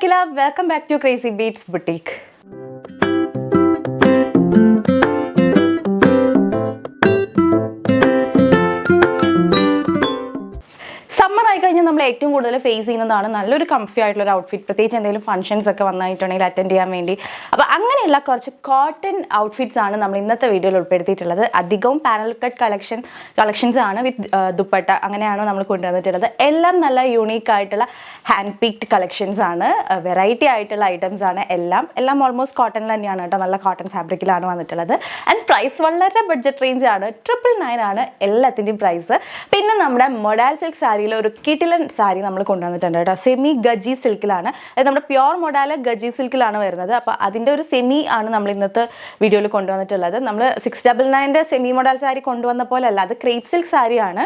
Nikila, welcome back to Crazy Beats Boutique. Summer ആയി കഴിഞ്ഞാൽ നമ്മൾ ഏറ്റവും കൂടുതൽ ഫേസ് ചെയ്യുന്നതാണ് നല്ലൊരു കംഫി ആയിട്ടുള്ള ഒരു ഔട്ട്ഫിറ്റ്, പ്രത്യേകിച്ച് എന്തെങ്കിലും ഫംഗ്ഷൻസ് ഒക്കെ വന്നിട്ടുണ്ടെങ്കിൽ അറ്റൻഡ് ചെയ്യാൻ വേണ്ടി. അപ്പോൾ അങ്ങനെയുള്ള കുറച്ച് കോട്ടൺ ഔട്ട്ഫിറ്റ്സ് ആണ് നമ്മൾ ഇന്നത്തെ വീഡിയോയിൽ ഉൾപ്പെടുത്തിയിട്ടുള്ളത്. അധികവും പാനൽ കട്ട് കളക്ഷൻസ് ആണ് വിത്ത് ദുപ്പട്ട, അങ്ങനെയാണ് നമ്മൾ കൊണ്ടുവന്നിട്ടുള്ളത്. എല്ലാം നല്ല യൂണീക്ക് ആയിട്ടുള്ള ഹാൻഡ് പീക്ഡ് കളക്ഷൻസ് ആണ്, വെറൈറ്റി ആയിട്ടുള്ള ഐറ്റംസ് ആണ്. എല്ലാം ഓൾമോസ്റ്റ് കോട്ടണിൽ തന്നെയാണ് കേട്ടോ, നല്ല കോട്ടൺ ഫാബ്രിക്കിലാണ് വന്നിട്ടുള്ളത്. ആൻഡ് പ്രൈസ് വളരെ ബഡ്ജറ്റ് റേഞ്ച് ആണ്, 999 ആണ് എല്ലാത്തിൻ്റെയും പ്രൈസ്. പിന്നെ നമ്മുടെ മൊഡാൽ സിൽക്ക് സാരിയിൽ ഒരു കിടിലൻ സാരി നമ്മൾ കൊണ്ടുവന്നിട്ടുണ്ട് കേട്ടോ. സെമി ഗജി സിൽക്കിലാണ്, അതായത് നമ്മുടെ പ്യോർ മൊഡാൽ ഗജി സിൽക്കിലാണ് വരുന്നത്. അപ്പോൾ അതിൻ്റെ ഒരു സെമി ആണ് നമ്മൾ ഇന്നത്തെ വീഡിയോയിൽ കൊണ്ടുവന്നിട്ടുള്ളത്. നമ്മൾ 699 സെമി മൊഡാൽ സാരി കൊണ്ടുവന്ന പോലെ അല്ല, അത് ക്രേപ്പ് സിൽക്ക് സാരിയാണ്.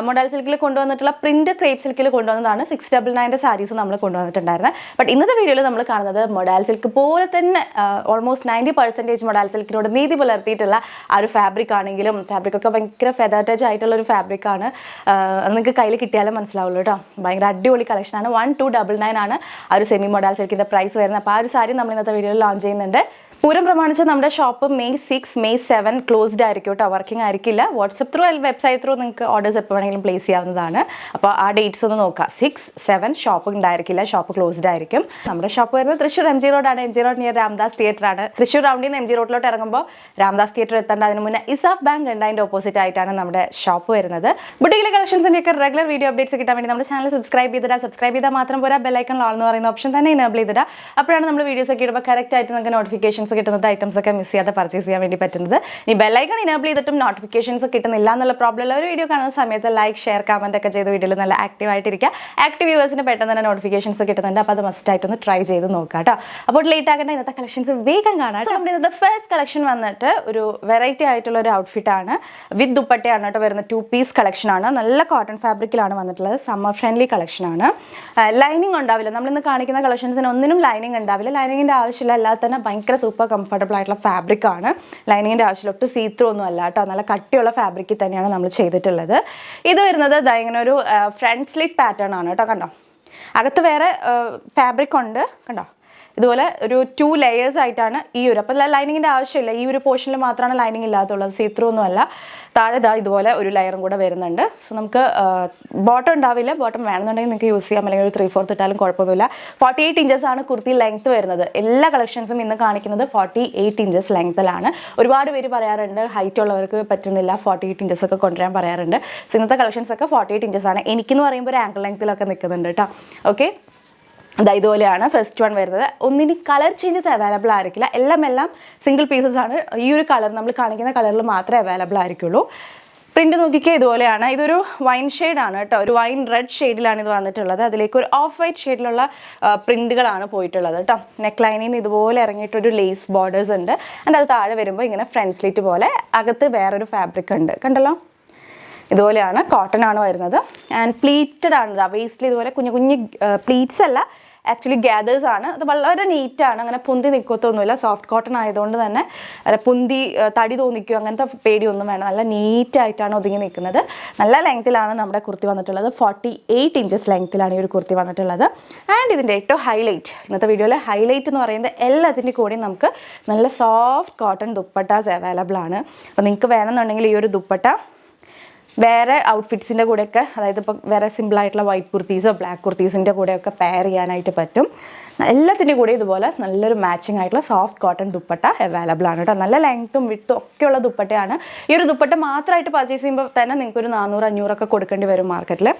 മൊഡാൽ സിൽക്കിൽ കൊണ്ടുവന്നിട്ടുള്ള പ്രിന്റ് ക്രേപ്പ് സിൽക്കിൽ കൊണ്ടുവന്നതാണ് 699 സാരീസ് നമ്മൾ കൊണ്ടുവന്നിട്ടുണ്ടായിരുന്നത്. ബട്ട് ഇന്നത്തെ വീഡിയോയിൽ നമ്മൾ കാണുന്നത് മൊഡാൽ സിൽക്ക് പോലെ തന്നെ ഓൾമോസ്റ്റ് 90% മൊഡാൽ സിൽക്കിനോട് നീതി പുലർത്തിയിട്ടുള്ള ആ ഒരു ഫാബ്രിക് ആണെങ്കിലും, ഫാബ്രിക്കൊക്കെ ഭയങ്കര ഫെദർ ടച്ച് ആയിട്ടുള്ള ഒരു ഫാബ്രിക്കാണ്. അത് നിങ്ങൾക്ക് കയ്യിൽ കിട്ടിയാലും മനസ്സിലാവുള്ളൂ കേട്ടോ. ഭയങ്കര അടിപൊളി കളക്ഷനാണ്. 1299 ആണ് ആ ഒരു സെമി മൊഡാൽ സിൽക്കിൻ്റെ പ്രൈസ് വരുന്നത്. അപ്പോൾ ആ ഒരു സാരി നമ്മൾ ഇന്നത്തെ വീഡിയോയിൽ ലോഞ്ച് ചെയ്യുന്നുണ്ട്. പൂരം പ്രമാണിച്ച് നമ്മുടെ ഷോപ്പ് May 6, May 7 ക്ലോസ്ഡ് ആയിരിക്കും കേട്ടോ, വർക്കിംഗ് ആയിരിക്കില്ല. വാട്സപ്പ് ത്രൂ അല്ലെങ്കിൽ വെബ്സൈറ്റ് ത്രൂ നിങ്ങൾക്ക് ഓർഡേഴ്സ് എപ്പോൾ വേണമെങ്കിലും പ്ലേസ് ചെയ്യാവുന്നതാണ്. അപ്പോൾ ആ ഡേറ്റ്സ് ഒന്ന് നോക്കാം. 6, 7 ഷോപ്പ് ഉണ്ടായിരിക്കില്ല, ഷോപ്പ് ക്ലോസ്ഡ് ആയിരിക്കും. നമ്മുടെ ഷോപ്പ് വരുന്നത് തൃശ്ശൂർ MG റോഡാണ്. MG road near Ramdas theatre ആണ്. തൃശ്ശൂർ റൗണ്ടിൽ നിന്ന് MG റോഡിലോട്ട് ഇറങ്ങുമ്പോൾ രാംദാസ് തിയേറ്റർ എത്തേണ്ട അതിന് മുന്നേ ഇസാഫ് ബാങ്ക് ഉണ്ട്, അതിൻ്റെ ഓപ്പോസിറ്റ് ആയിട്ടാണ് നമ്മുടെ ഷോപ്പ് വരുന്നത്. ബുട്ടിക്കിലെ കളക്ഷൻസിൻ്റെ ഒക്കെ റെഗുലർ വീഡിയോ അപ്ഡേറ്റ്സ് കിട്ടാൻ വേണ്ടി നമ്മുടെ ചാനൽ സബ്സ്ക്രൈബ് ചെയ്താൽ മാത്രം പോരാ, ബെല്ലൈക്കൺ ഓൾ എന്ന് പറയുന്ന ഓപ്ഷൻ തന്നെ എനേബിൾ ചെയ്തിട്ട് അപ്പോഴാണ് നമ്മൾ വീഡിയോസ് ഒക്കെ ഇടുമ്പോൾ കറക്റ്റ് ആയിട്ട് നമുക്ക് നോട്ടിഫിക്കേഷൻസ് കിട്ടുന്നത്, ഐറ്റംസ് ഒക്കെ മിസ് ചെയ്യാതെ പർച്ചേസ് ചെയ്യാൻ വേണ്ടി പറ്റുന്നത്. ഈ ബെല്ലൈക്കൺ ഇനേബിൾ ചെയ്തിട്ടും നോട്ടിഫിക്കേഷൻസ് കിട്ടുന്നില്ല എന്നുള്ള പ്രോബ്ലം ഉള്ള ഒരു വീഡിയോ കാണുന്ന സമയത്ത് ലൈക്ക്, ഷെയർ, കമന്റ് ഒക്കെ ചെയ്ത് വീഡിയോയിൽ നല്ല ആക്റ്റീവ് ആയിട്ടിരിക്കുക. ആക്റ്റീവ് വ്യൂവേഴ്സിന് പെട്ടെന്ന് തന്നെ നോട്ടിഫിക്കേഷൻസ് കിട്ടുന്നുണ്ട്. അപ്പോൾ അത് മസ്റ്റ് ആയിട്ടൊന്ന് ട്രൈ ചെയ്ത് നോക്കാം കേട്ടോ. അപ്പോൾ ലേറ്റ് ആകേണ്ട ഇന്നത്തെ കളക്ഷൻസ് വേഗം കാണാം. നമ്മുടെ ഇന്നത്തെ ഫസ്റ്റ് കളക്ഷൻ വന്നിട്ട് ഒരു വെറൈറ്റി ആയിട്ടുള്ള ഒരു ഔട്ട്ഫിറ്റ് ആണ്, വിത്ത് ദുപ്പട്ടയാണ് കേട്ടോ വരുന്ന 2 പീസ് കളക്ഷൻ ആണ്. നല്ല കോട്ടൺ ഫാബ്രിക്കിലാണ് വന്നിട്ടുള്ളത്. സമ്മർ ഫ്രണ്ട്ലി കളക്ഷൻ ആണ്. ലൈനിങ് ഉണ്ടാവില്ല, നമ്മളിന്ന് കാണിക്കുന്ന കളക്ഷൻസിന് ഒന്നിനും ലൈനിങ് ഉണ്ടാവില്ല. ലൈനിങ്ങിൻ്റെ ആവശ്യമില്ല, അല്ലാതെ തന്നെ ഭയങ്കര സൂപ്പർ കംഫർട്ടബിൾ ആയിട്ടുള്ള ഫാബ്രിക് ആണ്. ലൈനിങ്ങിൻ്റെ ആവശ്യമില്ല, ഒട്ടും സീത്രൂ ഒന്നും അല്ല കേട്ടോ, നല്ല കട്ടിയുള്ള ഫാബ്രിക്കിൽ തന്നെയാണ് നമ്മൾ ചെയ്തിട്ടുള്ളത്. ഇത് വരുന്നത് ഇങ്ങനെ ഒരു ഫ്രണ്ട് സ്ലിറ്റ് പാറ്റേൺ ആണ് കേട്ടോ. കണ്ടോ, അകത്ത് വേറെ ഫാബ്രിക് ഉണ്ട് കണ്ടോ. ഇതുപോലെ ഒരു 2 ലെയേഴ്സ് ആയിട്ടാണ് ഈ ഒരു, അപ്പോൾ ലൈനിങ്ങിൻ്റെ ആവശ്യമില്ല. ഈ ഒരു പോർഷനിൽ മാത്രമാണ് ലൈനിങ് ഇല്ലാത്തുള്ളത്, സീത്രൂ ഒന്നും അല്ല. താഴെ ഇതുപോലെ ഒരു ലെയറും കൂടെ വരുന്നുണ്ട്. സോ നമുക്ക് ബോട്ടം ഉണ്ടാവില്ല, ബോട്ടം വേണമെന്നുണ്ടെങ്കിൽ നിങ്ങൾക്ക് യൂസ് ചെയ്യാം, അല്ലെങ്കിൽ ഒരു 3/4 ഇട്ടാലും കുഴപ്പമൊന്നുമില്ല. 48 ഇഞ്ചസ് ആണ് കുർത്തി ലെങ്ത് വരുന്നത്. എല്ലാ കളക്ഷൻസും ഇന്ന് കാണിക്കുന്നത് 48 ഇഞ്ചസ് ലെങ്ത്തിലാണ്. ഒരുപാട് പേര് പറയാറുണ്ട് ഹൈറ്റ് ഉള്ളവർക്ക് പറ്റുന്നില്ല, 48 ഇഞ്ചസ് ഒക്കെ കൊണ്ടുവരാൻ പറയാറുണ്ട്. സോ ഇന്നത്തെ കളക്ഷൻസ് ഒക്കെ 48 ഇഞ്ചസ് ആണ്. എനിക്കെന്ന് പറയുമ്പോൾ ഒരു ആങ്കിൾ ലെങ്ത്തിലൊക്കെ നിൽക്കുന്നുണ്ട് കേട്ടോ. ഓക്കെ, ഇതുപോലെയാണ് ഫസ്റ്റ് വൺ വരുന്നത്. ഒന്നിന് കളർ ചേഞ്ചസ് അവൈലബിൾ ആയിരിക്കില്ല, എല്ലാം സിംഗിൾ പീസസ് ആണ്. ഈ ഒരു കളർ നമ്മൾ കാണിക്കുന്ന കളറിൽ മാത്രമേ അവൈലബിൾ ആയിരിക്കുള്ളൂ. പ്രിന്റ് നോക്കിക്കേ, ഇതുപോലെയാണ്. ഇതൊരു വൈൻ ഷെയ്ഡാണ് കേട്ടോ, ഒരു വൈൻ റെഡ് ഷെയ്ഡിലാണ് ഇത് വന്നിട്ടുള്ളത്. അതിലേക്ക് ഒരു ഓഫ് വൈറ്റ് ഷെയ്ഡിലുള്ള പ്രിന്റുകളാണ് പോയിട്ടുള്ളത് കേട്ടോ. നെക്ക് ലൈനിൽ നിന്ന് ഇതുപോലെ ഇറങ്ങിയിട്ടൊരു ലേസ് ബോർഡേഴ്സ് ഉണ്ട്. ആൻഡ് അത് താഴെ വരുമ്പോൾ ഇങ്ങനെ ഫ്രണ്ട് സ്ലിറ്റ് പോലെ, അകത്ത് വേറൊരു ഫാബ്രിക് ഉണ്ട് കണ്ടല്ലോ. ഇതുപോലെയാണ്, കോട്ടൺ ആണ് വരുന്നത്. ആൻഡ് പ്ലീറ്റഡ് ആണ്. വേസ്റ്റിൽ ഇതുപോലെ കുഞ്ഞു പ്ലീറ്റ്സ് അല്ല, ആക്ച്വലി ഗ്യാദേഴ്സ് ആണ്. അത് വളരെ നീറ്റാണ്, അങ്ങനെ പൊന്തി നിൽക്കത്തൊന്നുമില്ല. സോഫ്റ്റ് കോട്ടൺ ആയതുകൊണ്ട് തന്നെ പൊന്തി തടി തോന്നിക്കുകയോ അങ്ങനത്തെ പേടിയൊന്നും വേണം. നല്ല നീറ്റായിട്ടാണ് ഒതുങ്ങി നിൽക്കുന്നത്. നല്ല ലെങ്ത്തിലാണ് നമ്മുടെ കുർത്തി വന്നിട്ടുള്ളത്. 48 ഇഞ്ചസ് ലെങ്ത്തിലാണ് ഈ ഒരു കുർത്തി വന്നിട്ടുള്ളത്. ആൻഡ് ഇതിൻ്റെ ഏറ്റവും ഹൈലൈറ്റ്, ഇന്നത്തെ വീഡിയോയിലെ ഹൈലൈറ്റ് എന്ന് പറയുന്നത് എല്ലാത്തിൻ്റെ കൂടെയും നമുക്ക് നല്ല സോഫ്റ്റ് കോട്ടൺ ദുപ്പട്ടാസ് അവൈലബിൾ ആണ്. അപ്പോൾ നിങ്ങൾക്ക് വേണമെന്നുണ്ടെങ്കിൽ ഈ ഒരു ദുപ്പട്ട വേറെ ഔട്ട്ഫിറ്റ്സിൻ്റെ കൂടെയൊക്കെ, അതായത് ഇപ്പോൾ വേറെ സിമ്പിളായിട്ടുള്ള വൈറ്റ് കുർത്തീസോ ബ്ലാക്ക് കുർത്തീസിൻ്റെ കൂടെയൊക്കെ പെയർ ചെയ്യാനായിട്ട് പറ്റും. എല്ലാത്തിൻ്റെ കൂടെ ഇതുപോലെ നല്ലൊരു മാച്ചിങ് ആയിട്ടുള്ള സോഫ്റ്റ് കോട്ടൺ ദുപ്പട്ട അവൈലബിൾ ആണ് കേട്ടോ. നല്ല ലെങ്ത്തും വിഡ്ത്തും ഒക്കെയുള്ള ദുപ്പട്ടയാണ്. ഈ ഒരു ദുപ്പട്ട മാത്രമായിട്ട് പർച്ചേസ് ചെയ്യുമ്പോൾ തന്നെ നിങ്ങൾക്കൊരു 400-500 ഒക്കെ കൊടുക്കേണ്ടി വരും മാർക്കറ്റിൽ.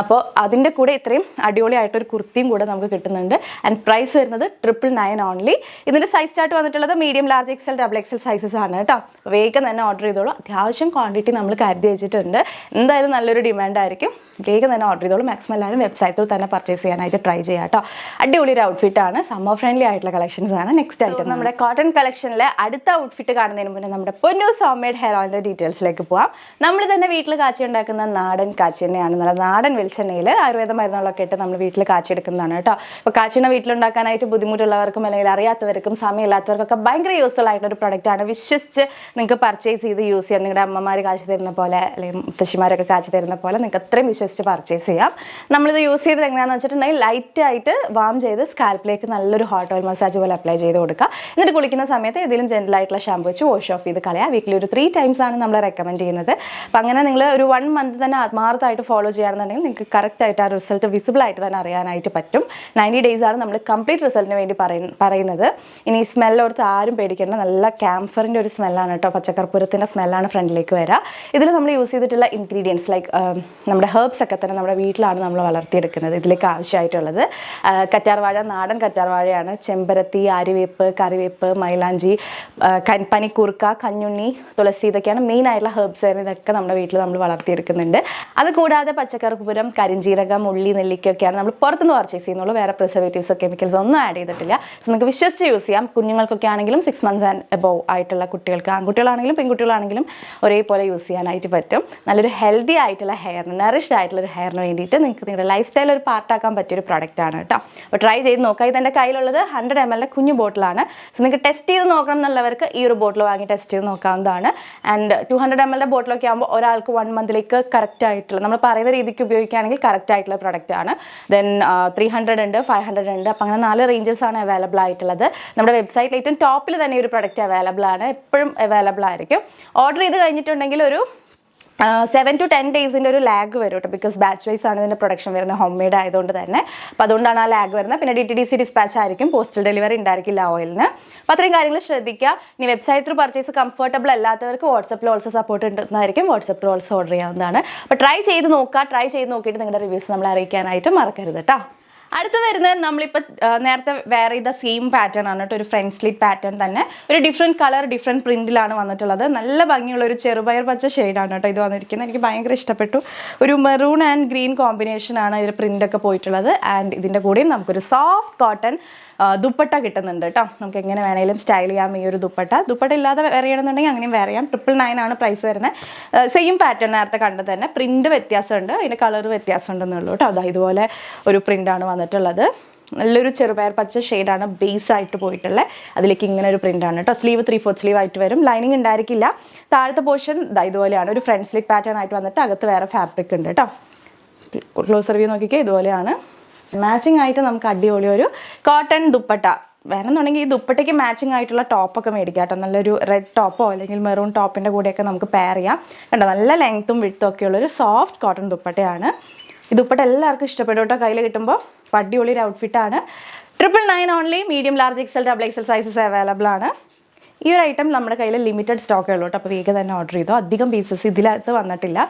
അപ്പോൾ അതിൻ്റെ കൂടെ ഇത്രയും അടിപൊളിയായിട്ടൊരു കുർത്തിയും കൂടെ നമുക്ക് കിട്ടുന്നുണ്ട്. ആൻഡ് പ്രൈസ് വരുന്നത് 999 ഓൺലി. ഇതിൻ്റെ സൈസ് സ്റ്റാർട്ട് വന്നിട്ടുള്ളത് medium, large, XL, XXL sizes ആണ് കേട്ടോ. വേഗം തന്നെ ഓർഡർ ചെയ്തോളൂ. അത്യാവശ്യം ക്വാണ്ടിറ്റി നമ്മൾ കരുതി വെച്ചിട്ടുണ്ട്. എന്തായാലും നല്ലൊരു ഡിമാൻഡായിരിക്കും. വേഗം തന്നെ ഓർഡർ ചെയ്തോളൂ. മാക്സിമം എല്ലാവരും വെബ്സൈറ്റിൽ തന്നെ പർച്ചേസ് ചെയ്യാനായിട്ട് ട്രൈ ചെയ്യാം കേട്ടോ. അടിപൊളി ഒരു ഔട്ട്ഫിറ്റാണ്, സമ്മർ ഫ്രണ്ട്ലി ആയിട്ടുള്ള കളക്ഷൻസ് ആണ്. നെക്സ്റ്റ് ആയിട്ട് നമ്മുടെ കോട്ടൺ കളക്ഷനിലെ അടുത്ത ഔട്ട്ഫിറ്റ് കാണുന്നതിന് മുന്നേ നമ്മുടെ പൊന്നൂസ് ഹോം മെയ്ഡ് ഹെയർ ഓയിലിൻ്റെ ഡീറ്റെയിൽസിലേക്ക് പോകാം. നമ്മൾ തന്നെ വീട്ടിൽ കാച്ചി ഉണ്ടാക്കുന്ന നാടൻ കാച്ചെണ്ണയാണ്. നല്ല നാടൻ വെളിച്ചെണ്ണയിൽ ആയുർവേദ മരുന്നുകളൊക്കെ ഇട്ട് നമ്മൾ വീട്ടിൽ കാച്ചെടുക്കുന്നതാണ് കേട്ടോ. അപ്പോൾ കാച്ചെണ്ണ വീട്ടിലുണ്ടാക്കാനായിട്ട് ബുദ്ധിമുട്ടുള്ളവർക്കും അല്ലെങ്കിൽ അറിയാത്തവർക്കും സമയമില്ലാത്തവർക്കൊക്കെ ഭയങ്കര യൂസ്ഫുൾ ആയിട്ടൊരു പ്രൊഡക്റ്റാണ്. വിശ്വസിച്ച് നിങ്ങൾക്ക് പർച്ചേസ് ചെയ്ത് യൂസ് ചെയ്യാം. നിങ്ങളുടെ അമ്മമാർ കാച്ചി തരുന്ന പോലെ അല്ലെങ്കിൽ മുത്തശ്ശിമാരൊക്കെ കാച്ചി തരുന്ന പോലെ നിങ്ങൾക്ക് അത്രയും വിശ്വസിച്ച് ജസ്റ്റ് പർച്ചേസ് ചെയ്യാം. നമ്മളിത് യൂസ് ചെയ്തത് എങ്ങനെയാണെന്ന് വെച്ചിട്ടുണ്ടെങ്കിൽ ലൈറ്റായിട്ട് വാം ചെയ്ത് സ്കാൽപ്പിലേക്ക് നല്ലൊരു ഹോട്ട് ഓയിൽ മസാജ് പോലെ അപ്ലൈ ചെയ്ത് കൊടുക്കുക. എന്നിട്ട് കുളിക്കുന്ന സമയത്ത് ഏതെങ്കിലും ജെന്റലായിട്ടുള്ള ഷാമ്പു വെച്ച് വാഷ് ഓഫ് ചെയ്ത് കളയാം. വീക്കിലി ഒരു 3 times ആണ് നമ്മൾ റെക്കമെൻഡ് ചെയ്യുന്നത്. അപ്പം അങ്ങനെ നിങ്ങൾ ഒരു 1 month തന്നെ ആത്മാർത്ഥമായിട്ട് ഫോളോ ചെയ്യുകയാണെന്നുണ്ടെങ്കിൽ നിങ്ങൾക്ക് കറക്റ്റായിട്ട് ആ റിസൾട്ട് വിസിബിൾ ആയിട്ട് തന്നെ അറിയാനായിട്ട് പറ്റും. 90 days ആണ് നമ്മൾ കംപ്ലീറ്റ് റിസൾട്ടിന് വേണ്ടി പറയുന്നത്. ഇനി സ്മെല്ലോർത്ത് ആരും പേടിക്കേണ്ട, നല്ല ക്യാംഫറിൻ്റെ ഒരു സ്മെല്ലാണ് കേട്ടോ, പച്ചക്കർപ്പൂരത്തിൻ്റെ സ്മെല്ലാണ് ഫ്രണ്ടിലേക്ക് വരിക. ഇതിൽ നമ്മൾ യൂസ് ചെയ്തിട്ടുള്ള ഇൻഗ്രീഡിയൻസ് ലൈക്ക് നമ്മുടെ ഹെർബ്സ് ഒക്കെ തന്നെ നമ്മുടെ വീട്ടിലാണ് നമ്മൾ വളർത്തിയെടുക്കുന്നത്. ഇതിലേക്ക് ആവശ്യമായിട്ടുള്ളത് കറ്റാർവാഴ, നാടൻ കറ്റാർവാഴയാണ്, ചെമ്പരത്തി, ആര്യവേപ്പ്, കറിവേപ്പ്, മൈലാഞ്ചി, പനിക്കൂർക്ക, കഞ്ഞുണ്ണി, തുളസി, ഇതൊക്കെയാണ് മെയിൻ ആയിട്ടുള്ള ഹെർബ്സ്. ഇതൊക്കെ നമ്മുടെ വീട്ടിൽ നമ്മൾ വളർത്തിയെടുക്കുന്നുണ്ട്. അതുകൂടാതെ പച്ചക്കർപ്പൂരം, കരിഞ്ജീരകം, ഉള്ളി, നെല്ലിക്കൊക്കെയാണ് നമ്മൾ പുറത്തുനിന്ന് പർച്ചേസ് ചെയ്യുന്നുള്ളൂ. വേറെ പ്രിസർവേറ്റീവ്സോ കെമിക്കൽസോ ഒന്നും ആഡ് ചെയ്തിട്ടില്ല. സോ നിങ്ങൾക്ക് വിശ്വസിച്ച് യൂസ് ചെയ്യാം. കുഞ്ഞുങ്ങൾക്കൊക്കെ ആണെങ്കിലും 6 months ആൻഡ് എബോവ് ആയിട്ടുള്ള കുട്ടികൾക്ക്, ആൺകുട്ടികളാണെങ്കിലും പെൺകുട്ടികളാണെങ്കിലും ഒരേപോലെ യൂസ് ചെയ്യാനായിട്ട് പറ്റും. നല്ലൊരു ഹെൽത്തി ആയിട്ടുള്ള ഹെയറിന്, നറിഷ്ഡ് ആയിട്ടുള്ള ഒരു ഹെയറിന് വേണ്ടിയിട്ട് നിങ്ങൾക്ക് നിങ്ങളുടെ ലൈഫ് സ്റ്റൈൽ ഒരു പാർട്ടാക്കാൻ പറ്റിയൊരു പ്രോഡക്റ്റ് ആണ് കേട്ടോ. അപ്പോൾ ട്രൈ ചെയ്ത് നോക്കാം. ഇതെൻ്റെ കയ്യിലുള്ളത് 100 ml കുഞ്ഞു ബോട്ടിലാണ്. സോ നിങ്ങൾക്ക് ടെസ്റ്റ് ചെയ്ത് നോക്കണം എന്നുള്ളവർക്ക് ഈ ഒരു ബോട്ടിൽ വാങ്ങി ടെസ്റ്റ് ചെയ്ത് നോക്കാവുന്നതാണ്. ആൻഡ് 200 ml ബോട്ടിലൊക്കെ ആകുമ്പോൾ ഒരാൾക്ക് 1 monthലേക്ക് കറക്റ്റ് ആയിട്ടുള്ള, നമ്മൾ പറയുന്ന രീതിക്ക് ഉപയോഗിക്കുകയാണെങ്കിൽ കറക്റ്റ് ആയിട്ടുള്ള പ്രോഡക്റ്റ് ആണ്. ദെൻ 300 ഉണ്ട്, 500 ഉണ്ട്. അപ്പം അങ്ങനെ 4 ranges ആണ് അവൈലബിൾ ആയിട്ടുള്ളത്. നമ്മുടെ വെബ്സൈറ്റിൽ ഏറ്റവും ടോപ്പിൽ തന്നെ ഒരു പ്രോഡക്റ്റ് അവൈലബിൾ ആണ്, എപ്പോഴും അവൈലബിൾ ആയിരിക്കും. ഓർഡർ ചെയ്ത് കഴിഞ്ഞിട്ടുണ്ടെങ്കിൽ ഒരു 7 to 10 days ഒരു ലാഗ് വരും കേട്ടോ. ബിക്കോസ് ബാച്ച് വൈസ് ആണ് ഇതിൻ്റെ പ്രൊഡക്ഷൻ വരുന്നത്, ഹോം മെയ്ഡ് ആയതുകൊണ്ട് തന്നെ. അപ്പോൾ അതുകൊണ്ടാണ് ആ ലാഗ് വരുന്നത്. പിന്നെ DTDC ഡിസ്പാച്ച് ആയിരിക്കും, പോസ്റ്റൽ ഡെലിവറി ഉണ്ടായിരിക്കില്ല ഓയിലിന്. അപ്പോൾ അത്രയും കാര്യങ്ങൾ ശ്രദ്ധിക്കുക. ഇനി വെബ്സൈറ്റ് ത്രൂ പർച്ചേസ് കംഫർട്ടബിൾ അല്ലാത്തവർക്ക് വാട്സപ്പിൽ ഓൾസോ സപ്പോർട്ട് ഉണ്ടായിരിക്കും, വാട്സപ്പിൽ ഓൾസോ ഓർഡർ ചെയ്യാവുന്നതാണ്. അപ്പോൾ ട്രൈ ചെയ്ത് നോക്കുക. ട്രൈ ചെയ്ത് നോക്കിയിട്ട് നിങ്ങളുടെ റിവ്യൂസ് നമ്മളെ അറിയിക്കാനായിട്ട് മറക്കരുത് കേട്ടോ. അടുത്ത് വരുന്നത് നമ്മളിപ്പോൾ നേരത്തെ വേറെ ചെയ്ത സെയിം പാറ്റേൺ ആണ് കേട്ടോ. ഒരു ഫ്രണ്ട് സ്ലിറ്റ് പാറ്റേൺ തന്നെ, ഒരു ഡിഫറെൻറ്റ് കളർ, ഡിഫറെൻറ്റ് പ്രിൻറ്റിലാണ് വന്നിട്ടുള്ളത്. നല്ല ഭംഗിയുള്ള ഒരു ചെറുപയർ പച്ച ഷെയ്ഡാണ് കേട്ടോ ഇത് വന്നിരിക്കുന്നത്. എനിക്ക് ഭയങ്കര ഇഷ്ടപ്പെട്ടു. ഒരു മെറൂൺ ആൻഡ് ഗ്രീൻ കോമ്പിനേഷനാണ് ഇതിൽ പ്രിൻ്റൊക്കെ പോയിട്ടുള്ളത്. ആൻഡ് ഇതിൻ്റെ കൂടെയും നമുക്കൊരു സോഫ്റ്റ് കോട്ടൺ ദുപ്പട്ട കിട്ടുന്നുണ്ട് കേട്ടോ. നമുക്ക് എങ്ങനെ വേണമെങ്കിലും സ്റ്റൈൽ ചെയ്യാം ഈ ഒരു ദുപ്പട്ട ഇല്ലാതെ വേറെ ചെയ്യണമെന്നുണ്ടെങ്കിൽ അങ്ങനെയും വേറെ ചെയ്യാം. 999 ആണ് പ്രൈസ് വരുന്നത്. സെയിം പാറ്റേൺ നേരത്തെ കണ്ടത് തന്നെ, പ്രിൻറ്റ് വ്യത്യാസമുണ്ട്, അതിൻ്റെ കളർ വ്യത്യാസം ഉണ്ടെന്നുള്ളൂ കേട്ടോ. അതാ ഇതുപോലെ ഒരു പ്രിൻ്റാണ് വന്നിട്ടുള്ളത്. നല്ലൊരു ചെറുപയർ പച്ച ഷെയ്ഡാണ് ബേസ് ആയിട്ട് പോയിട്ടുള്ളത്. അതിലേക്ക് ഇങ്ങനെ ഒരു പ്രിൻ്റാണ് കേട്ടോ. സ്ലീവ് 3/4 സ്ലീവ് ആയിട്ട് വരും. ലൈനിങ് ഉണ്ടായിരിക്കില്ല. താഴത്തെ പോർഷൻ ഇതുപോലെയാണ്, ഒരു ഫ്രണ്ട് സ്ലിറ്റ് പാറ്റേൺ ആയിട്ട് വന്നിട്ട് അകത്ത് വേറെ ഫാബ്രിക് ഉണ്ട് കേട്ടോ. ക്ലോസർ വ്യൂ നോക്കിക്കേ, ഇതുപോലെയാണ്. മാച്ചിങ് ആയിട്ട് നമുക്ക് അടിപൊളി ഒരു കോട്ടൺ ദുപ്പട്ട വേണമെന്നുണ്ടെങ്കിൽ ഈ ദുപ്പട്ടയ്ക്ക് മാച്ചിങ് ആയിട്ടുള്ള ടോപ്പൊക്കെ മേടിക്കാം കേട്ടോ. നല്ലൊരു റെഡ് ടോപ്പോ അല്ലെങ്കിൽ മെറൂൺ ടോപ്പിൻ്റെ കൂടെയൊക്കെ നമുക്ക് പെയർ ചെയ്യാം. കണ്ടോ, നല്ല ലെങ്ത്തും വിഡ്ത്തും ഒക്കെ ഉള്ളൊരു സോഫ്റ്റ് കോട്ടൺ ദുപ്പട്ടയാണ്. ഈ ദുപ്പട്ട എല്ലാവർക്കും ഇഷ്ടപ്പെടും കേട്ടോ. കയ്യിൽ കിട്ടുമ്പോൾ അടിപൊളി ഒരു ഔട്ട്ഫിറ്റാണ്. 999 only. Medium, large, XL, XXL sizes available ആണ്. ഈ ഒരു ഐറ്റം നമ്മുടെ കയ്യിൽ ലിമിറ്റഡ് സ്റ്റോക്കേ ഉള്ളൂ കേട്ടോ. അപ്പോൾ വേഗം തന്നെ ഓർഡർ ചെയ്തോ. അധികം പീസസ് ഇതിനകത്ത് വന്നിട്ടില്ല.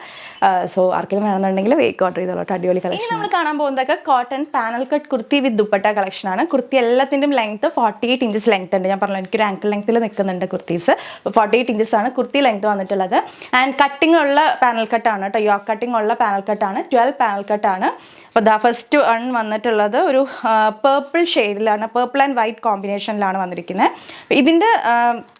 സോ ആർക്കെങ്കിലും വേണമെന്നുണ്ടെങ്കിൽ വേഗം ഓർഡർ ചെയ്തോളൂ കേട്ടോ. അടിപൊളി കളക്ഷൻ. നമ്മൾ കാണാൻ പോകുന്നതൊക്കെ കോട്ടൺ പാനൽ കട്ട് കുർത്തി വിത്ത് ദുപ്പട്ട കളക്ഷനാണ്. കുർത്തി എല്ലാത്തിൻ്റെയും ലെങ്ത്ത് 48 inches ലെങ്ത്ത് ഉണ്ട്. ഞാൻ പറഞ്ഞു എനിക്കൊരു ആങ്കിൾ ലെങ്ത്തിൽ നിൽക്കുന്നുണ്ട് കുർത്തീസ്. അപ്പോൾ 48 inches ആണ് കുർത്തി ലെങ്ത്ത് വന്നിട്ടുള്ളത്. ആൻഡ് കട്ടിംഗ് ഉള്ള പാനൽ കട്ടാണ് കേട്ടോ. യോക്ക് കട്ടിംഗ് ഉള്ള പാനൽ കട്ടാണ്. 12 പാനൽ കട്ടാണ്. അപ്പോൾ ഫസ്റ്റ് വന്നിട്ടുള്ളത് ഒരു പേർപ്പിൾ ഷെയ്ഡിലാണ്, പേർപ്പിൾ ആൻഡ് വൈറ്റ് കോമ്പിനേഷനിലാണ് വന്നിരിക്കുന്നത്. ഇതിൻ്റെ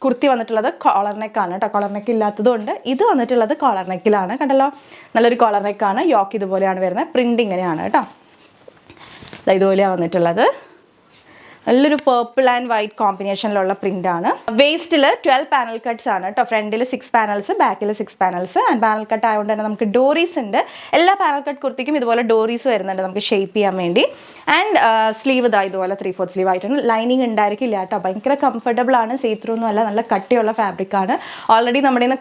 കുർത്തി വന്നിട്ടുള്ളത് കോളർ നെക്കാണ് കേട്ടോ. കോളർ നെക്ക് ഇല്ലാത്തതുകൊണ്ട് ഇത് വന്നിട്ടുള്ളത് കോളർ നെക്കിലാണ്. കണ്ടല്ലോ, നല്ലൊരു കോളർ നെക്കാണ്. യോക്ക് ഇതുപോലെയാണ് വരുന്നത്. പ്രിൻ്റ് ഇങ്ങനെയാണ് കേട്ടോ. ഇതുപോലെയാണ് വന്നിട്ടുള്ളത്. നല്ലൊരു പേർപ്പിൾ ആൻഡ് വൈറ്റ് കോമ്പിനേഷനിലുള്ള പ്രിൻ്റാണ്. വേസ്റ്റിൽ 12 പാനൽ കട്ട്സ് ആണ് കേട്ടോ. ഫ്രണ്ടിൽ 6 panels, ബാക്കിൽ 6 panels. ആൻഡ് പാനൽ കട്ട് ആയതുകൊണ്ട് തന്നെ നമുക്ക് ഡോറീസ് ഉണ്ട്. എല്ലാ പാനൽ കട്ട് കുർത്തിക്കും ഇതുപോലെ ഡോറീസ് വരുന്നുണ്ട് നമുക്ക് ഷേപ്പ് ചെയ്യാൻ വേണ്ടി. ആൻഡ് സ്ലീവ് ഇതുപോലെ 3/4 സ്ലീവ് ആയിട്ടാണ്. ലൈനിങ് ഉണ്ടായിരിക്കില്ല കേട്ടോ. ഭയങ്കര കംഫർട്ടബിൾ ആണ്. സീത്രൂ ഒന്നും അല്ല, നല്ല കട്ടിയുള്ള ഫാബ്രിക് ആണ്. ഓൾറെഡി നമ്മുടെ ഇന്ന്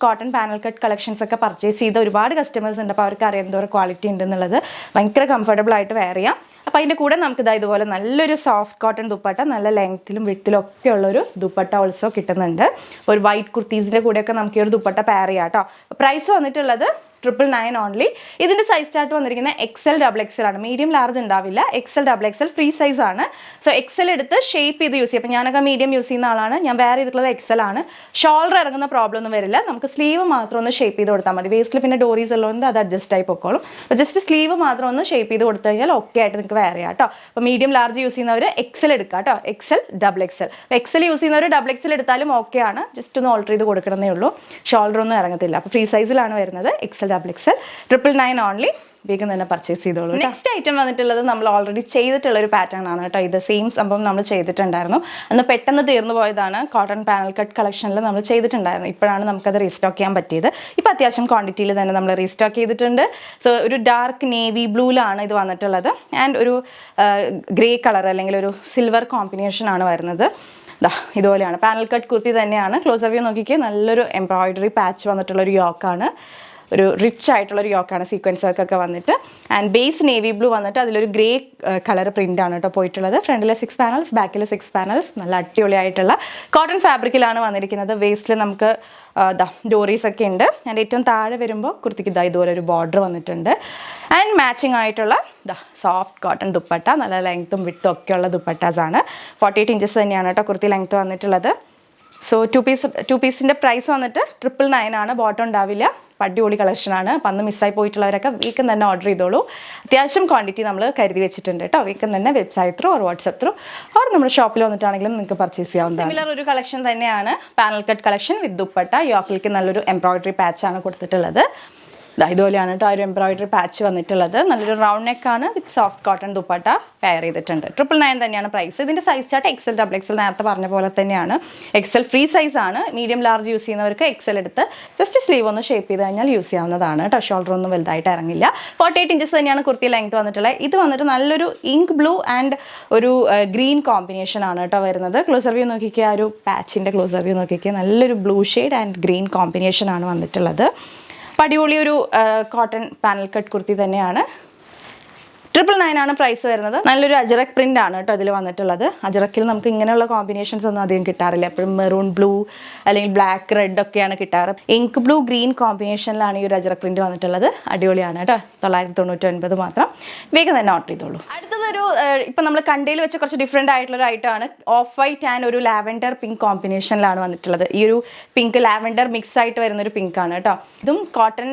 കോട്ടൺ പാനൽ കട്ട് കളക്ഷൻസ് ഒക്കെ പർച്ചേസ് ചെയ്ത ഒരുപാട് കസ്റ്റമേഴ്സ് ഉണ്ട്. അപ്പോൾ അവർക്ക് അറിയാം എന്തോരം ക്വാളിറ്റി ഉണ്ടെന്നുള്ളത്. ഭയങ്കര കംഫർട്ടബിൾ ആയിട്ട് വെയർ ചെയ്യാം. അപ്പോൾ അതിൻ്റെ കൂടെ നമുക്ക് ഇതുപോലെ നല്ലൊരു സോഫ്റ്റ് കോട്ടൺ ദുപ്പട്ട, നല്ല ലെങ്ത്തിലും വിഡ്ത്തിലും ഒക്കെ ഉള്ളൊരു ദുപ്പട്ട ഓൾസോ കിട്ടുന്നുണ്ട്. ഒരു വൈറ്റ് കുർത്തീസിൻ്റെ കൂടെയൊക്കെ നമുക്ക് ഈ ഒരു ദുപ്പട്ട പെയർ ചെയ്യാം കേട്ടോ. പ്രൈസ് വന്നിട്ടുള്ളത് 999 ഓൺലി. ഇതിൻ്റെ സൈസ് ചാർട്ട് വന്നിരിക്കുന്നത് XL, XXL ആണ്. മീഡിയം, ലാർജ് ഉണ്ടാവില്ല. XL, XXL ഫ്രീ സൈസ് ആണ്. സോ XL എടുത്ത് ഷേപ്പ് ചെയ്ത് യൂസ് ചെയ്യും. അപ്പോൾ ഞാനൊക്കെ മീഡിയം യൂസ് ചെയ്യുന്ന ആളാണ്. ഞാൻ വേറെ ചെയ്തിട്ടുള്ളത് XL ആണ്. ഷോൾഡർ ഇറങ്ങുന്ന പ്രോബ്ലം ഒന്നും വരില്ല. നമുക്ക് സ്ലീവ് മാത്രം ഒന്ന് ഷേപ്പ് ചെയ്ത് കൊടുത്താൽ മതി. വേസ്റ്റിൽ പിന്നെ ഡോറീസ് ഉള്ളതുകൊണ്ട് അത് അഡ്ജസ്റ്റ് ആയി പൊക്കോളും. അപ്പോൾ ജസ്റ്റ് സ്ലീവ് മാത്രം ഒന്ന് ഷേപ്പ് ചെയ്ത് കൊടുത്തു കഴിഞ്ഞാൽ ഓക്കെ ആയിട്ട് നിങ്ങൾക്ക് വേറെ ചെയ്യാം കേട്ടോ. അപ്പോൾ മീഡിയം, ലാർജ് യൂസ് ചെയ്യുന്നവർ XL എടുക്കുക കേട്ടോ. XL, XXL. XL യൂസ് ചെയ്യുന്നവർ XXL എടുത്താലും ഓക്കെ ആണ്. ജസ്റ്റ് ഒന്ന് ഓൾട്ടർ ചെയ്ത് കൊടുക്കണമെന്നേ ഉള്ളൂ. ഷോൾഡർ ഒന്നും ഇറങ്ങത്തില്ല. അപ്പോൾ ഫ്രീ സൈസിലാണ് വരുന്നത്. XL, XXL. 999 ഓൺലി. വേഗം തന്നെ പർച്ചേസ് ചെയ്തോളൂ. നെക്സ്റ്റ് ഐറ്റം വന്നിട്ടുള്ളത് നമ്മൾ ഓൾറെഡി ചെയ്തിട്ടുള്ള ഒരു പാറ്റേൺ ആണ് കേട്ടോ. ഇത് സെയിം സംഭവം നമ്മൾ ചെയ്തിട്ടുണ്ടായിരുന്നു, അന്ന് പെട്ടെന്ന് തീർന്നു പോയതാണ്. കോട്ടൺ പാനൽ കട്ട് കളക്ഷനിൽ നമ്മൾ ചെയ്തിട്ടുണ്ടായിരുന്നു. ഇപ്പോഴാണ് നമുക്കത് റീസ്റ്റോക്ക് ചെയ്യാൻ പറ്റിയത്. ഇപ്പോൾ അത്യാവശ്യം ക്വാണ്ടിറ്റിയിൽ തന്നെ നമ്മൾ റീസ്റ്റോക്ക് ചെയ്തിട്ടുണ്ട്. സോ ഒരു ഡാർക്ക് നേവി ബ്ലൂയിലാണ് ഇത് വന്നിട്ടുള്ളത്. ആൻഡ് ഒരു ഗ്രേ കളർ അല്ലെങ്കിൽ ഒരു സിൽവർ കോമ്പിനേഷൻ ആണ് വരുന്നത്. ഇതുപോലെയാണ് പാനൽ കട്ട് കുർത്തി തന്നെയാണ്. ക്ലോസ് വ്യൂ നോക്കിക്കേ, നല്ലൊരു എംബ്രോയിഡറി പാച്ച് വന്നിട്ടുള്ളൊരു യോക്കാണ്. ഒരു റിച്ച് ആയിട്ടുള്ളൊരു യോക്കാണ്, സീക്വൻസ് വർക്കൊക്കെ വന്നിട്ട്. ആൻഡ് ബേസ് നേവി ബ്ലൂ വന്നിട്ട് അതിലൊരു ഗ്രേ കളർ പ്രിൻ്റ് ആണ് കേട്ടോ പോയിട്ടുള്ളത്. ഫ്രണ്ടിൽ 6 പാനൽസ്, ബാക്കിൽ 6 പാനൽസ്. നല്ല അടിപൊളിയായിട്ടുള്ള കോട്ടൺ ഫാബ്രിക്കിലാണ് വന്നിരിക്കുന്നത്. വേസ്റ്റിൽ നമുക്ക് ഡോറീസ് ഒക്കെ ഉണ്ട്. ആൻഡ് ഏറ്റവും താഴെ വരുമ്പോൾ കുർത്തിക്ക് ഇതുപോലെ ഒരു ബോർഡർ വന്നിട്ടുണ്ട്. ആൻഡ് മാച്ചിങ് ആയിട്ടുള്ള സോഫ്റ്റ് കോട്ടൺ ദുപ്പട്ട, നല്ല ലെങ്ത്തും വിട്ടും ഒക്കെയുള്ള ദുപ്പട്ടാസാണ്. 48 ഇഞ്ചസ് തന്നെയാണ് കേട്ടോ കുർത്തി ലെങ്ത്ത് വന്നിട്ടുള്ളത്. സോ ടു പീസിൻ്റെ പ്രൈസ് വന്നിട്ട് 999 ആണ്. ബോട്ടം ഉണ്ടാവില്ല. അടിപൊളി കളക്ഷനാണ്. അപ്പം അന്ന് മിസ്സായി പോയിട്ടുള്ളവരൊക്കെ വീക്കം തന്നെ ഓർഡർ ചെയ്തോളൂ. അത്യാവശ്യം ക്വാണ്ടിറ്റി നമ്മൾ കരുതി വെച്ചിട്ടുണ്ട് കേട്ടോ. വീക്കം തന്നെ website through or WhatsApp through or നമ്മുടെ ഷോപ്പിൽ വന്നിട്ടാണെങ്കിലും നിങ്ങൾക്ക് പർച്ചേസ് ചെയ്യാവുന്നതാണ്. സിമിലർ ഒരു കളക്ഷൻ തന്നെയാണ്, പാനൽ കട്ട് കളക്ഷൻ വിത്ത് ദുപ്പട്ട. യോക്കിലേക്ക് നല്ലൊരു എംബ്രോയിഡറി പാച്ചാണ് കൊടുത്തിട്ടുള്ളത്. ഇതുപോലെയാണ് കേട്ടോ ഒരു എംബ്രോയിഡറി പാച്ച് വന്നിട്ടുള്ളത്. നല്ലൊരു റൗണ്ട് നെക്കാണ് വിത്ത് സോഫ്റ്റ് കോട്ടൺ ദുപ്പട്ട പെയർ ചെയ്തിട്ടുണ്ട്. 999 തന്നെയാണ് പ്രൈസ്. ഇതിൻ്റെ സൈസ് ചാർട്ട് XL, XXL നേരത്തെ പറഞ്ഞ പോലെ തന്നെയാണ്. XL ഫ്രീ സൈസ് ആണ്. മീഡിയം ലാർജ് യൂസ് ചെയ്യുന്നവർക്ക് XL എടുത്ത് ജസ്റ്റ് സ്ലീവ് ഒന്ന് ഷേപ്പ് ചെയ്ത് കഴിഞ്ഞാൽ യൂസ് ചെയ്യാവുന്നതാണ് കേട്ടോ. ഷോൾഡർ ഒന്നും വലുതായിട്ട് ഇറങ്ങില്ല. 48 ഇഞ്ചസ് തന്നെയാണ് കുർത്തി ലെങ്ത് വന്നിട്ടുള്ളത്. ഇത് വന്നിട്ട് നല്ലൊരു ഇങ്ക് ബ്ലൂ ആൻഡ് ഒരു ഗ്രീൻ കോമ്പിനേഷൻ ആണ് കേട്ടോ വരുന്നത്. ക്ലോസർ വ്യൂ നോക്കിക്കുക, ഒരു പാച്ചിൻ്റെ ക്ലോസർ വ്യൂ നോക്കിക്കുക, നല്ലൊരു blue shade and green combination ആണ് വന്നിട്ടുള്ളത്. അടിപൊളി ഒരു കോട്ടൺ പാനൽ കട്ട് കുർത്തി തന്നെയാണ്. 999 ആണ് പ്രൈസ് വരുന്നത്. നല്ലൊരു അജറക് പ്രിൻ്റ് ആണ് കേട്ടോ ഇതിൽ വന്നിട്ടുള്ളത്. അജറക്കിൽ നമുക്ക് ഇങ്ങനെയുള്ള കോമ്പിനേഷൻസ് ഒന്നും അധികം കിട്ടാറില്ല. എപ്പോഴും മെറൂൺ ബ്ലൂ അല്ലെങ്കിൽ ബ്ലാക്ക് റെഡ് ഒക്കെയാണ് കിട്ടാറ്. ഇങ്ക് ബ്ലൂ ഗ്രീൻ കോമ്പിനേഷനിലാണ് ഈ ഒരു അജറക് പ്രിൻ്റ് വന്നിട്ടുള്ളത്. അടിപൊളിയാണ് കേട്ടോ. 999 മാത്രം. വേഗം തന്നെ ഓർഡർ ചെയ്തോളൂ. അടുത്തതൊരു ഇപ്പം നമ്മൾ കണ്ടയിൽ വെച്ച് കുറച്ച് ഡിഫറെൻ്റ് ആയിട്ടുള്ളൊരു ഐറ്റമാണ്. ഓഫ് വൈറ്റ് ആൻഡ് ഒരു ലാവൻഡർ പിങ്ക് കോമ്പിനേഷനിലാണ് വന്നിട്ടുള്ളത്. ഈ ഒരു പിങ്ക് ലാവൻഡർ മിക്സ് ആയിട്ട് വരുന്നൊരു പിങ്ക് ആണ് കേട്ടോ. ഇതും cotton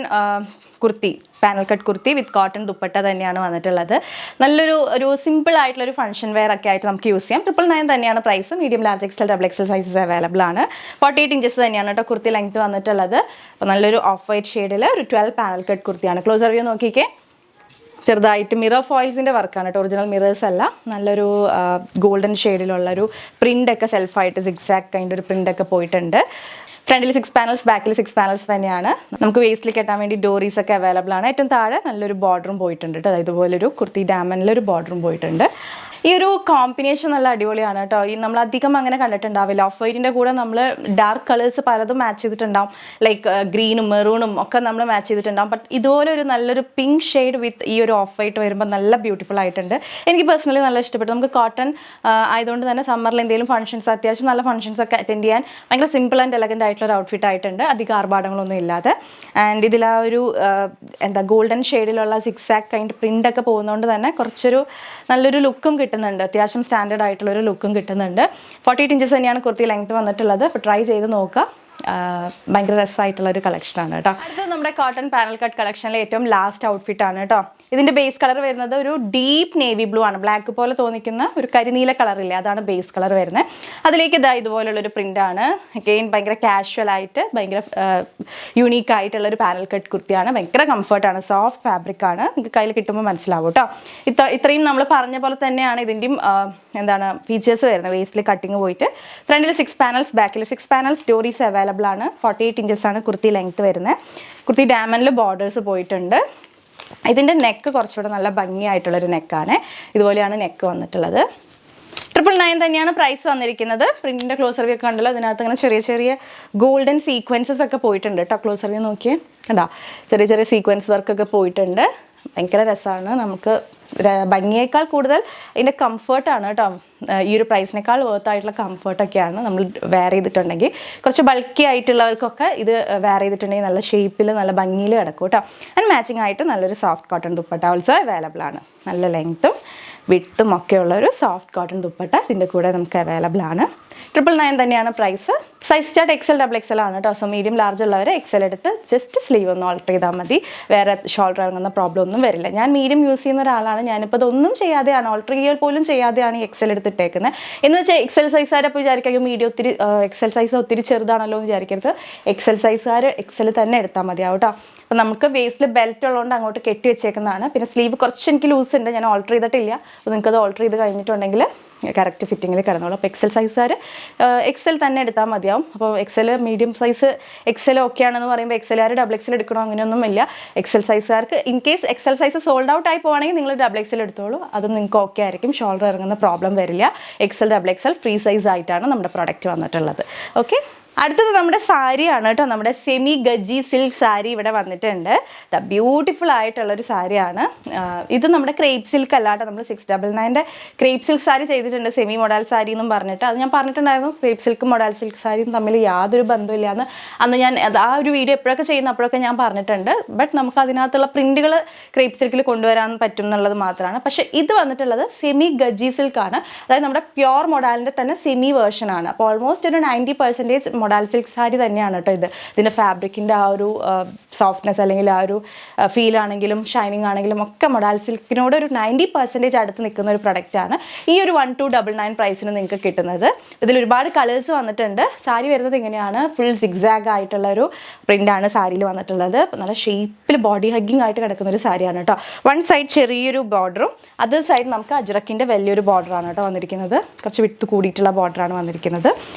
kurti, panel cut kurti വിത്ത് കോട്ടൺ ദുപ്പട്ട തന്നെയാണ് വന്നിട്ടുള്ളത്. നല്ലൊരു സിമ്പിൾ ആയിട്ടുള്ള ഒരു ഫംഗ്ഷൻ വെയർ ഒക്കെ ആയിട്ട് നമുക്ക് യൂസ് ചെയ്യാം. 999 തന്നെയാണ് price. Medium large XL, XXL sizes available ആണ്. 48 ഇഞ്ചസ് തന്നെയാണ് കേട്ടോ കുർത്തി ലെങ്ത് വന്നിട്ടുള്ളത്. അപ്പോൾ നല്ലൊരു ഓഫ് വൈറ്റ് ഷെയ്ഡിൽ ഒരു 12 പാനൽ കട്ട് കുർത്തിയാണ്. ക്ലോസർ വ്യൂ നോക്കിക്കേ, ചെറുതായിട്ട് മിറർ ഫോയിൽസിൻ്റെ വർക്കാണ് കേട്ടോ, ഒറിജിനൽ മിറേഴ്സ് അല്ല. നല്ലൊരു ഗോൾഡൻ ഷെയ്ഡിലുള്ളൊരു പ്രിൻ്റൊക്കെ സെൽഫായിട്ട് സിക്സാക്ക് കൈൻഡ് ഒരു പ്രിൻ്റൊക്കെ പോയിട്ടുണ്ട്. ഫ്രണ്ടിൽ 6 പാനൽസ്, ബാക്കിൽ 6 പാനൽസ് തന്നെയാണ്. നമുക്ക് വേസ്റ്റിൽ കെട്ടാൻ വേണ്ടി ഡോറീസ് ഒക്കെ അവൈലബിൾ ആണ്. ഏറ്റവും താഴെ നല്ലൊരു ബോർഡറും പോയിട്ടുണ്ട് കേട്ടോ. ഇതുപോലൊരു കുർത്തി ഡാമനിലൊരു ബോർഡറും പോയിട്ടുണ്ട്. ഈ ഒരു കോമ്പിനേഷൻ നല്ല അടിപൊളിയാണ് കേട്ടോ. ഈ നമ്മൾ അധികം അങ്ങനെ കണ്ടിട്ടുണ്ടാവില്ല. ഓഫ് വൈറ്റിൻ്റെ കൂടെ നമ്മൾ ഡാർക്ക് കളേഴ്സ് പലതും മാച്ച് ചെയ്തിട്ടുണ്ടാവും. ലൈക്ക് ഗ്രീനും മെറൂണും ഒക്കെ നമ്മൾ മാച്ച് ചെയ്തിട്ടുണ്ടാവും. ബട്ട് ഇതുപോലെ ഒരു നല്ലൊരു പിങ്ക് ഷെയ്ഡ് വിത്ത് ഈ ഒരു ഓഫ് വൈറ്റ് വരുമ്പോൾ നല്ല ബ്യൂട്ടിഫുൾ ആയിട്ടുണ്ട്. എനിക്ക് പേഴ്സണലി നല്ല ഇഷ്ടപ്പെട്ടു. നമുക്ക് കോട്ടൺ ആയതുകൊണ്ട് തന്നെ സമ്മറിൽ എന്തെങ്കിലും ഫംഗ്ഷൻസ്, അത്യാവശ്യം നല്ല ഫംഗ്ഷൻസ് ഒക്കെ അറ്റൻഡ് ചെയ്യാൻ ഭയങ്കര സിമ്പിൾ ആൻഡ് എലഗൻ്റ് ആയിട്ടുള്ള ഒരു ഔട്ട്ഫിറ്റ് ആയിട്ടുണ്ട്. അധികം ആർഭാടങ്ങളൊന്നും ഇല്ലാതെ. ആൻഡ് ഇതിൽ ആ ഒരു ഗോൾഡൻ ഷെയ്ഡിലുള്ള സിക്സാക്ക് കൈൻഡ് പ്രിൻ്റൊക്കെ പോകുന്നതുകൊണ്ട് തന്നെ കുറച്ചൊരു നല്ലൊരു ലുക്കും കിട്ടുന്നുണ്ട്. അത്യാവശ്യം സ്റ്റാൻഡേർഡ് ആയിട്ടുള്ളൊരു ലുക്കും കിട്ടുന്നുണ്ട്. 48 ഇഞ്ചസ് തന്നെയാണ് കുർത്തി ലെങ്ത് വന്നിട്ടുള്ളത്. അപ്പോൾ ട്രൈ ചെയ്ത് നോക്കുക. ഭയങ്കര രസമായിട്ടുള്ള ഒരു കളക്ഷനാണ് കേട്ടോ. അടുത്തത് നമ്മുടെ കോട്ടൺ പാനൽ കട്ട് കളക്ഷനിലെ ഏറ്റവും ലാസ്റ്റ് ഔട്ട്ഫിറ്റ് ആണ് കേട്ടോ. ഇതിൻ്റെ ബേസ് കളർ വരുന്നത് ഒരു ഡീപ്പ് നേവി ബ്ലൂ ആണ്. ബ്ലാക്ക് പോലെ തോന്നിക്കുന്ന ഒരു കരിനീല കളറില്ലേ, അതാണ് ബേസ് കളർ വരുന്നത്. അതിലേക്ക് ഇതുപോലുള്ളൊരു പ്രിൻ്റാണ്. അഗെയിൻ ഭയങ്കര കാഷ്വൽ ആയിട്ട് ഭയങ്കര യൂണീക്ക് ആയിട്ടുള്ളൊരു പാനൽ കട്ട് കുർത്തിയാണ്. ഭയങ്കര കംഫർട്ടാണ്, സോഫ്റ്റ് ഫാബ്രിക് ആണ്. നിങ്ങൾക്ക് കയ്യിൽ കിട്ടുമ്പോൾ മനസ്സിലാവും കേട്ടോ. ഇത്രയും നമ്മൾ പറഞ്ഞ പോലെ തന്നെയാണ് ഇതിൻ്റെയും ഫീച്ചേഴ്സ് വരുന്നത്. വേസ്റ്റിൽ കട്ടിങ് പോയിട്ട് ഫ്രണ്ടിൽ 6 പാനൽസ്, ബാക്കിൽ 6 പാനൽസ്. ഡോറീസ് അവൈലബിൾ ആണ്. 48 ഇഞ്ചസ് ആണ് കുർത്തി ലെങ്ത് വരുന്നത്. കുർത്തി ഡാമനിൽ ബോർഡേഴ്സ് പോയിട്ടുണ്ട്. ഇതിൻ്റെ നെക്ക് കുറച്ചുകൂടെ നല്ല ഭംഗിയായിട്ടുള്ളൊരു നെക്കാണ്. ഇതുപോലെയാണ് നെക്ക് വന്നിട്ടുള്ളത്. 999 തന്നെയാണ് പ്രൈസ് വന്നിരിക്കുന്നത്. പ്രിൻറ്റിൻ്റെ ക്ലോസർ വ്യൂ ഒക്കെ ഉണ്ടല്ലോ, അതിനകത്ത് ഇങ്ങനെ ചെറിയ ചെറിയ ഗോൾഡൻ സീക്വൻസസ് ഒക്കെ പോയിട്ടുണ്ട് കേട്ടോ. ക്ലോസർ വ്യൂ നോക്കിയേ, കണ്ടോ, ചെറിയ ചെറിയ സീക്വൻസ് വർക്കൊക്കെ പോയിട്ടുണ്ട്. ഭയങ്കര രസമാണ്. നമുക്ക് ഭംഗിയേക്കാൾ കൂടുതൽ ഇതിൻ്റെ കംഫർട്ടാണ് കേട്ടോ. ഈ ഒരു പ്രൈസിനേക്കാൾ വേർത്തായിട്ടുള്ള കംഫർട്ടൊക്കെയാണ് നമ്മൾ വെയർ ചെയ്തിട്ടുണ്ടെങ്കിൽ. കുറച്ച് ബൾക്കി ആയിട്ടുള്ളവർക്കൊക്കെ ഇത് വെയർ ചെയ്തിട്ടുണ്ടെങ്കിൽ നല്ല ഷേപ്പിൽ നല്ല ഭംഗിയിൽ കിടക്കും കേട്ടോ. ആൻഡ് മാച്ചിങ് ആയിട്ട് നല്ലൊരു soft cotton dupatta also available ആണ്. നല്ല ലെങ്ത്തും വിട്ടും ഒക്കെ ഉള്ള ഒരു സോഫ്റ്റ് കോട്ടൺ ദുപ്പട്ട ഇതിൻ്റെ കൂടെ നമുക്ക് അവൈലബിൾ ആണ്. 999 തന്നെയാണ് price. Size chart XL XXL ആണ് കേട്ടോ. സോ മീഡിയം ലാർജ് ഉള്ളവർ XL എടുത്ത് ജസ്റ്റ് സ്ലീവ് ഒന്ന് ഓൾട്ടർ ചെയ്താൽ മതി. വേറെ ഷോൾഡർ ഇറങ്ങുന്ന പ്രോബ്ലം ഒന്നും വരില്ല. ഞാൻ മീഡിയം യൂസ് ചെയ്യുന്ന ഒരാളാണ്. ഞാനിപ്പോൾ ഇതൊന്നും ചെയ്യാതെയാണ്, ഓൾട്ടർ ചെയ്യൽ പോലും ചെയ്യാതെയാണ് ഈ XL എടുത്തിട്ടേക്കുന്നത്. എന്ന് വെച്ചാൽ XL സൈസുകാരപ്പോൾ വിചാരിക്കും മീഡിയം ഒത്തിരി XL സൈസ് ഒത്തിരി ചെറുതാണല്ലോ എന്ന് വിചാരിക്കരുത്. XL സൈസുകാർ XL തന്നെ എടുത്താൽ മതിയാവും കേട്ടോ. അപ്പോൾ നമുക്ക് വേസ്റ്റിൽ ബെൽറ്റ് ഉള്ളതുകൊണ്ട് അങ്ങോട്ട് കെട്ടി വെച്ചേക്കുന്നതാണ്. പിന്നെ സ്ലീവ് കുറച്ച് എനിക്ക് ലൂസ് ഉണ്ട്, ഞാൻ ഓൾട്ടർ ചെയ്തിട്ടില്ല. അപ്പോൾ നിങ്ങൾക്കത് ഓൾട്ടർ ചെയ്ത് കഴിഞ്ഞിട്ടുണ്ടെങ്കിൽ കറക്റ്റ് ഫിറ്റിങ്ങിൽ കിടന്നോളൂ. അപ്പോൾ XL സൈസുകാർ XL തന്നെ എടുത്താൽ മതിയാവും. അപ്പോൾ XL medium size XL okay ആണെന്ന് പറയുമ്പോൾ XLകാർ XXL എടുക്കണോ അങ്ങനെയൊന്നും ഇല്ല. XL സൈസുകാർക്ക് in case XL size sold out ആയി പോവാണെങ്കിൽ നിങ്ങൾ XXL എടുത്തോളൂ. അത് നിങ്ങൾക്ക് ഓക്കെ ആയിരിക്കും, ഷോൾഡർ ഇറങ്ങുന്ന പ്രോബ്ലം വരില്ല. XL XXL ഫ്രീ സൈസ് ആയിട്ടാണ് നമ്മുടെ പ്രൊഡക്റ്റ് വന്നിട്ടുള്ളത്. ഓക്കെ, അടുത്തത് നമ്മുടെ സാരിയാണ് കേട്ടോ. നമ്മുടെ സെമി ഗജി സിൽക്ക് സാരി ഇവിടെ വന്നിട്ടുണ്ട്. ബ്യൂട്ടിഫുൾ ആയിട്ടുള്ളൊരു സാരിയാണ് ഇത്. നമ്മുടെ ക്രേപ്പ് സിൽക്ക് അല്ലാട്ടോ, നമ്മൾ 699 ക്രേപ്പ് സിൽക്ക് സാരി ചെയ്തിട്ടുണ്ട്, സെമി മൊഡാൽ സാരി എന്നും പറഞ്ഞിട്ട്. അത് ഞാൻ പറഞ്ഞിട്ടുണ്ടായിരുന്നു, ക്രേപ്പ് സിൽക്കും മൊഡാൽ സിൽക്ക് സാരിയും തമ്മിൽ യാതൊരു ബന്ധമില്ല എന്ന്. അന്ന് ഞാൻ ആ ഒരു വീഡിയോ എപ്പോഴൊക്കെ ചെയ്യുന്ന അപ്പോഴൊക്കെ ഞാൻ പറഞ്ഞിട്ടുണ്ട്. ബട്ട് നമുക്ക് അതിനകത്തുള്ള പ്രിന്റുകൾ ക്രേപ്പ് സിൽക്കിൽ കൊണ്ടുവരാൻ പറ്റും എന്നുള്ളത് മാത്രമാണ്. പക്ഷേ ഇത് വന്നിട്ടുള്ളത് സെമി ഗജി സിൽക്കാണ്. അതായത് നമ്മുടെ പ്യോർ മൊഡാലിൻ്റെ തന്നെ സെമി വേർഷനാണ്. അപ്പോൾ ഓൾമോസ്റ്റ് ഒരു 90% മൊഡാൽ സിൽക്ക് സാരി തന്നെയാണ് കേട്ടോ ഇത്. ഇതിൻ്റെ ഫാബ്രിക്കിൻ്റെ ആ ഒരു സോഫ്റ്റ്നെസ് അല്ലെങ്കിൽ ആ ഒരു ഫീൽ ആണെങ്കിലും ഷൈനിങ് ആണെങ്കിലും ഒക്കെ മൊഡാൽ സിൽക്കിനോട് ഒരു 90% അടുത്ത് നിൽക്കുന്ന ഒരു പ്രൊഡക്റ്റാണ്. ഈ ഒരു 1299 പ്രൈസിന് നിങ്ങൾക്ക് കിട്ടുന്നത്. ഇതിൽ ഒരുപാട് കളേഴ്സ് വന്നിട്ടുണ്ട്. സാരി വരുന്നത് ഇങ്ങനെയാണ്, ഫുൾ സിഗ്സാഗ് ആയിട്ടുള്ള ഒരു പ്രിൻ്റാണ് സാരിയിൽ വന്നിട്ടുള്ളത്. നല്ല ഷേപ്പിൽ ബോഡി ഹഗ്ഗിങ് ആയിട്ട് കിടക്കുന്ന ഒരു സാരിയാണ് കേട്ടോ. വൺ സൈഡ് ചെറിയൊരു ബോർഡറും അതർ സൈഡ് നമുക്ക് അജ്രക്കിൻ്റെ വലിയൊരു ബോർഡറാണ് കേട്ടോ വന്നിരിക്കുന്നത്. കുറച്ച് വിട്ട് കൂടിയിട്ടുള്ള ബോർഡറാണ് വന്നിരിക്കുന്നത്.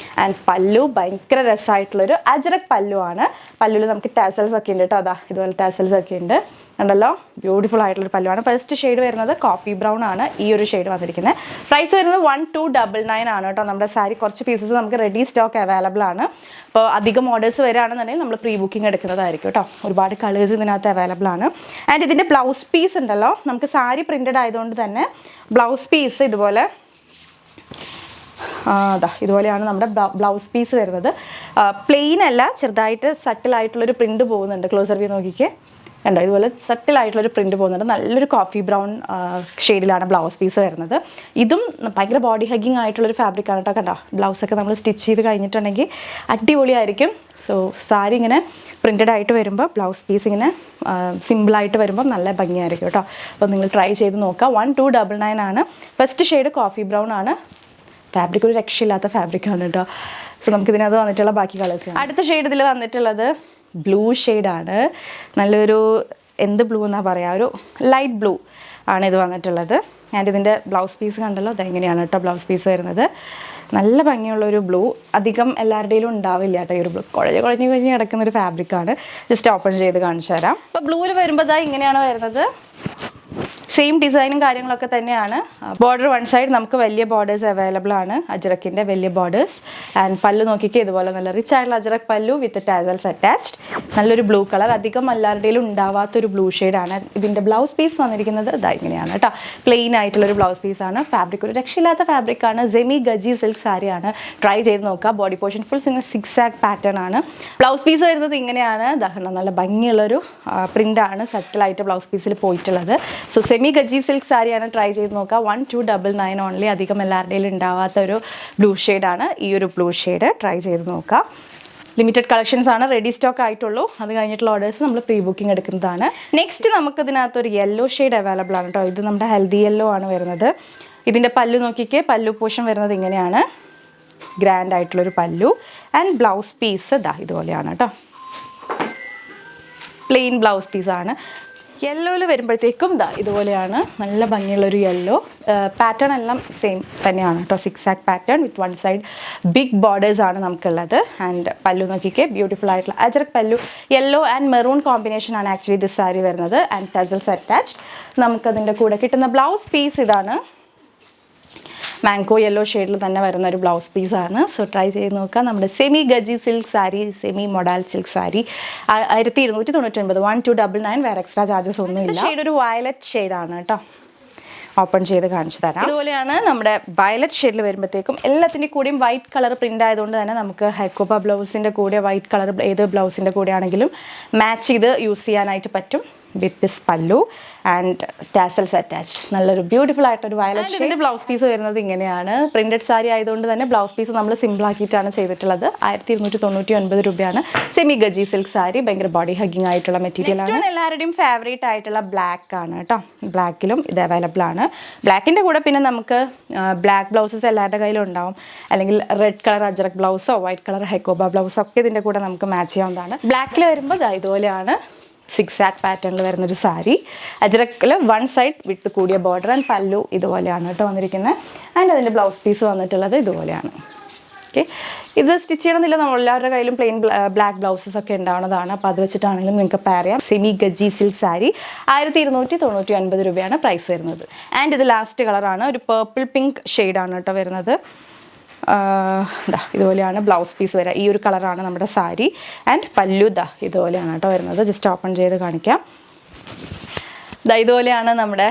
ആൻഡ് പല്ലു ഭയങ്കര രസമായിട്ടുള്ളൊരു അജ്രക് പല്ലു ആണ്. പല്ലുവിൽ നമുക്ക് ടാസൽസ് ഒക്കെ ഉണ്ട് കേട്ടോ. അതാ ഇതുപോലെ ടാസൽസ് ഒക്കെ ഉണ്ട്, ഉണ്ടല്ലോ. ബ്യൂട്ടിഫുൾ ആയിട്ടുള്ളൊരു പല്ലുവാണ്. ഫസ്റ്റ് ഷെയ്ഡ് വരുന്നത് കോഫി ബ്രൗൺ ആണ് ഈ ഒരു ഷെയ്ഡ് വന്നിരിക്കുന്നത്. പ്രൈസ് വരുന്നത് 1299 ആണ് കേട്ടോ. നമ്മുടെ സാരി കുറച്ച് പീസസ് നമുക്ക് റെഡി സ്റ്റോക്ക് അവൈലബിൾ ആണ്. അപ്പോൾ അധികം ഓർഡേഴ്സ് വരികയാണെന്നുണ്ടെങ്കിൽ നമ്മൾ പ്രീ ബുക്കിംഗ് എടുക്കുന്നതായിരിക്കും കേട്ടോ. ഒരുപാട് കളേഴ്സ് ഇതിനകത്ത് അവൈലബിൾ ആണ്. ആൻഡ് ഇതിൻ്റെ ബ്ലൗസ് പീസ് ഉണ്ടല്ലോ, നമുക്ക് സാരി പ്രിൻറ്റഡ് ആയതുകൊണ്ട് തന്നെ ബ്ലൗസ് പീസ് ഇതുപോലെ അതാ ഇതുപോലെയാണ് നമ്മുടെ ബ്ലൗസ് പീസ് വരുന്നത്. പ്ലെയിൻ അല്ല, ചെറുതായിട്ട് സട്ടിലായിട്ടുള്ളൊരു പ്രിൻറ്റ് പോകുന്നുണ്ട്. ക്ലോസർ വ്യൂ നോക്കിക്കേ, കണ്ടോ, ഇതുപോലെ സട്ടിലായിട്ടുള്ളൊരു പ്രിൻറ്റ് പോകുന്നുണ്ട്. നല്ലൊരു കോഫി ബ്രൗൺ ഷെയ്ഡിലാണ് ബ്ലൗസ് പീസ് വരുന്നത്. ഇതും ഭയങ്കര ബോഡി ഹഗ്ഗിങ് ആയിട്ടുള്ളൊരു ഫാബ്രിക്കാണ് കേട്ടോ. കണ്ടോ, ബ്ലൗസൊക്കെ നമ്മൾ സ്റ്റിച്ച് ചെയ്ത് കഴിഞ്ഞിട്ടുണ്ടെങ്കിൽ അടിപൊളിയായിരിക്കും. സോ സാരി ഇങ്ങനെ പ്രിൻറ്റഡ് ആയിട്ട് വരുമ്പോൾ ബ്ലൗസ് പീസ് ഇങ്ങനെ സിമ്പിളായിട്ട് വരുമ്പോൾ നല്ല ഭംഗിയായിരിക്കും കേട്ടോ. അപ്പോൾ നിങ്ങൾ ട്രൈ ചെയ്ത് നോക്കുക. 1299 ആണ്. ഫസ്റ്റ് ഷെയ്ഡ് കോഫി ബ്രൗൺ ആണ്. ഫാബ്രിക് ഒരു രക്ഷയില്ലാത്ത ഫാബ്രിക്കാണ് കേട്ടോ. സോ നമുക്കിതിനകത്ത് വന്നിട്ടുള്ള ബാക്കി കളേഴ്സ്. അടുത്ത ഷെയ്ഡ് ഇതിൽ വന്നിട്ടുള്ളത് ബ്ലൂ ഷെയ്ഡാണ്. നല്ലൊരു എന്ത് ബ്ലൂ എന്നാ പറയുക, ഒരു ലൈറ്റ് ബ്ലൂ ആണ് ഇത് വന്നിട്ടുള്ളത്. ആൻഡ് ഇതിൻ്റെ ബ്ലൗസ് പീസ് കണ്ടല്ലോ, അതെങ്ങനെയാണ് കേട്ടോ ബ്ലൗസ് പീസ് വരുന്നത്. നല്ല ഭംഗിയുള്ളൊരു ബ്ലൂ, അധികം എല്ലാവരുടെയിലും ഉണ്ടാവില്ല കേട്ടോ. ഈ ഒരു ബ്ലൂ കുഴഞ്ഞ് കിടക്കുന്നൊരു ഫാബ്രിക്കാണ്. ജസ്റ്റ് ഓപ്പൺ ചെയ്ത് കാണിച്ചു തരാം. അപ്പോൾ ബ്ലൂവിൽ വരുമ്പോൾ ഇതാ ഇങ്ങനെയാണ് വരുന്നത്. സെയിം ഡിസൈനും കാര്യങ്ങളൊക്കെ തന്നെയാണ്. ബോർഡർ വൺ സൈഡ് നമുക്ക് വലിയ ബോർഡേഴ്സ് അവൈലബിൾ ആണ്, അജ്രക്കിൻ്റെ വലിയ ബോർഡേഴ്സ്. ആൻഡ് പല്ലു നോക്കിക്കേ, ഇതുപോലെ നല്ല റിച്ച് ആയിട്ടുള്ള അജ്രക് പല്ലു വിത്ത് ടാസൽസ് അറ്റാച്ച്ഡ്. നല്ലൊരു ബ്ലൂ കളർ, അധികം എല്ലാവരുടെയിലും ഉണ്ടാവാത്തൊരു ബ്ലൂ ഷെയ്ഡാണ്. ഇതിൻ്റെ ബ്ലൗസ് പീസ് വന്നിരിക്കുന്നത് ഇതാ ഇങ്ങനെയാണ് കേട്ടോ. പ്ലെയിൻ ആയിട്ടുള്ളൊരു ബ്ലൗസ് പീസാണ്. ഫാബ്രിക് ഒരു രക്ഷയില്ലാത്ത ഫാബ്രിക്കാണ്. സെമി ഗജി സിൽക്ക് സാരിയാണ്. ട്രൈ ചെയ്ത് നോക്കുക. Body portion full zigzag pattern ആണ്. ബ്ലൗസ് പീസ് വരുന്നത് ഇങ്ങനെയാണ്. ദാഹരണം നല്ല ഭംഗിയുള്ളൊരു പ്രിൻ്റാണ് സട്ടിലായിട്ട് ബ്ലൗസ് പീസിൽ പോയിട്ടുള്ളത്. സോ സെമി ഗജി സിൽക്ക് സാരിയാണ്. ട്രൈ ചെയ്ത് നോക്കുക. 1299 ഓൺലി. അധികം എല്ലാവരുടെയും ഉണ്ടാവാത്ത ഒരു ബ്ലൂ ഷെയ്ഡാണ് ഈ ഒരു ബ്ലൂ ഷെയ്ഡ്. ട്രൈ ചെയ്ത് നോക്കുക. ലിമിറ്റഡ് കളക്ഷൻസ് ആണ്, റെഡി സ്റ്റോക്ക് ആയിട്ടുള്ളൂ. അത് കഴിഞ്ഞിട്ടുള്ള ഓർഡേഴ്സ് നമ്മൾ പ്രീ ബുക്കിംഗ് എടുക്കുന്നതാണ്. നെക്സ്റ്റ് നമുക്ക് ഇതിനകത്തൊരു യെല്ലോ ഷെയ്ഡ് അവൈലബിൾ ആണ് കേട്ടോ. ഇത് നമ്മുടെ ഹെൽത്തി യെല്ലോ ആണ് വരുന്നത്. ഇതിൻ്റെ പല്ലു നോക്കിക്കേ, പല്ലു പോർഷൻ വരുന്നത് ഇങ്ങനെയാണ്. ഗ്രാൻഡ് ആയിട്ടുള്ളൊരു പല്ലു. ആൻഡ് ബ്ലൗസ് പീസ് ഇതാ ഇതുപോലെയാണ് കേട്ടോ. പ്ലെയിൻ ബ്ലൗസ് പീസാണ്. യെല്ലോയിൽ വരുമ്പോഴത്തേക്കും ഇതുപോലെയാണ്. നല്ല ഭംഗിയുള്ളൊരു യെല്ലോ. പാറ്റേൺ എല്ലാം സെയിം തന്നെയാണ് കേട്ടോ. Zigzag pattern with one side big borders ആണ് നമുക്കുള്ളത്. ആൻഡ് പല്ലു നോക്കിക്കേ, ബ്യൂട്ടിഫുൾ ആയിട്ടുള്ള Ajrak pallu. Yellow and maroon കോമ്പിനേഷനാണ് ആക്ച്വലി ദിസ് സാരി വരുന്നത്. And tassels attached. നമുക്കതിൻ്റെ കൂടെ കിട്ടുന്ന ബ്ലൗസ് പീസ് ഇതാണ്. മാംഗോ യെല്ലോ ഷെയ്ഡിൽ തന്നെ വരുന്ന ഒരു ബ്ലൗസ് പീസാണ്. സോ ട്രൈ ചെയ്ത് നോക്കുക. നമ്മുടെ സെമി ഗജി silk sari, semi modal silk sari 1299, 1299. വേറെ എക്സ്ട്രാ ചാർജസ് ഒന്നുമില്ല. ഷെയ്ഡ് ഒരു വയലറ്റ് ഷെയ്ഡാണ് കേട്ടോ. ഓപ്പൺ ചെയ്ത് കാണിച്ചു തരാം. ഇതുപോലെയാണ് നമ്മുടെ വയലറ്റ് ഷെയ്ഡിൽ വരുമ്പോഴത്തേക്കും. എല്ലാത്തിൻ്റെ കൂടെയും വൈറ്റ് കളർ പ്രിൻ്റ് ആയതുകൊണ്ട് തന്നെ നമുക്ക് ഹൈക്കോപ്പ ബ്ലൗസിൻ്റെ കൂടെ വൈറ്റ് കളർ ഏത് ബ്ലൗസിൻ്റെ കൂടെ ആണെങ്കിലും മാച്ച് ചെയ്ത് യൂസ് ചെയ്യാനായിട്ട് പറ്റും. വിത്ത് ദിസ് പല്ലു ആൻഡ് ടാസൽസ് അറ്റാച്ച്ഡ്. നല്ലൊരു ബ്യൂട്ടിഫുൾ ആയിട്ടൊരു വയലറ്റ്. ഇതിൻ്റെ ബ്ലൗസ് പീസ് വരുന്നത് ഇങ്ങനെയാണ്. പ്രിന്റഡ് സാരി ആയതുകൊണ്ട് തന്നെ ബ്ലൗസ് പീസ് നമ്മൾ സിമ്പിൾ ആക്കിയിട്ടാണ് ചെയ്തിട്ടുള്ളത്. 1299 രൂപയാണ്. സെമി ഗജി സിൽക്ക് സാരി, ഭയങ്കര ബോഡി ഹഗ്ഗിങ് ആയിട്ടുള്ള മെറ്റീരിയൽ ആണ്. എല്ലാവരുടെയും ഫേവറേറ്റ് ആയിട്ടുള്ള ബ്ലാക്ക് ആണ് കേട്ടോ. ബ്ലാക്കിലും ഇത് അവൈലബിൾ ആണ്. ബ്ലാക്കിൻ്റെ കൂടെ പിന്നെ നമുക്ക് ബ്ലാക്ക് ബ്ലൗസസ് എല്ലാവരുടെ കയ്യിലും ഉണ്ടാവും, അല്ലെങ്കിൽ റെഡ് കളർ അജ്രക് ബ്ലൗസോ വൈറ്റ് കളർ ഹെക്കോബ ബ്ലൗസോ ഒക്കെ ഇതിൻ്റെ കൂടെ നമുക്ക് മാച്ച് ചെയ്യാവുന്നതാണ്. ബ്ലാക്കിൽ വരുമ്പോൾ ഇതുപോലെയാണ് സിക്സാക് പാറ്റേണിൽ വരുന്നൊരു സാരി. അജ്രക്കിൽ വൺ സൈഡ് വിട്ട് കൂടിയ ബോർഡർ ആൻഡ് പല്ലു ഇതുപോലെയാണ് കേട്ടോ വന്നിരിക്കുന്നത്. ആൻഡ് അതിൻ്റെ ബ്ലൗസ് പീസ് വന്നിട്ടുള്ളത് ഇതുപോലെയാണ്. ഓക്കെ, ഇത് സ്റ്റിച്ച് ചെയ്യണമെന്നില്ല, നമ്മളെല്ലാവരുടെ കയ്യിലും പ്ലെയിൻ ബ്ലാക്ക് ബ്ലൗസസ് ഒക്കെ ഉണ്ടാവുന്നതാണ്. അപ്പോൾ അത് വെച്ചിട്ടാണെങ്കിലും നിങ്ങൾക്ക് പെയർ ചെയ്യാം. സെമി ഗജി സിൽക്ക് സാരി 1299 രൂപയാണ് പ്രൈസ് വരുന്നത്. ആൻഡ് ഇത് ലാസ്റ്റ് കളറാണ്, ഒരു പേർപ്പിൾ പിങ്ക് ഷെയ്ഡാണ് കേട്ടോ വരുന്നത്. ഇതുപോലെയാണ് ബ്ലൗസ് പീസ് വരിക. ഈ ഒരു കളറാണ് നമ്മുടെ സാരി. ആൻഡ് പല്ലു ഇതുപോലെയാണ് കേട്ടോ വരുന്നത്. ജസ്റ്റ് ഓപ്പൺ ചെയ്ത് കാണിക്കാം. ഇതുപോലെയാണ് നമ്മുടെ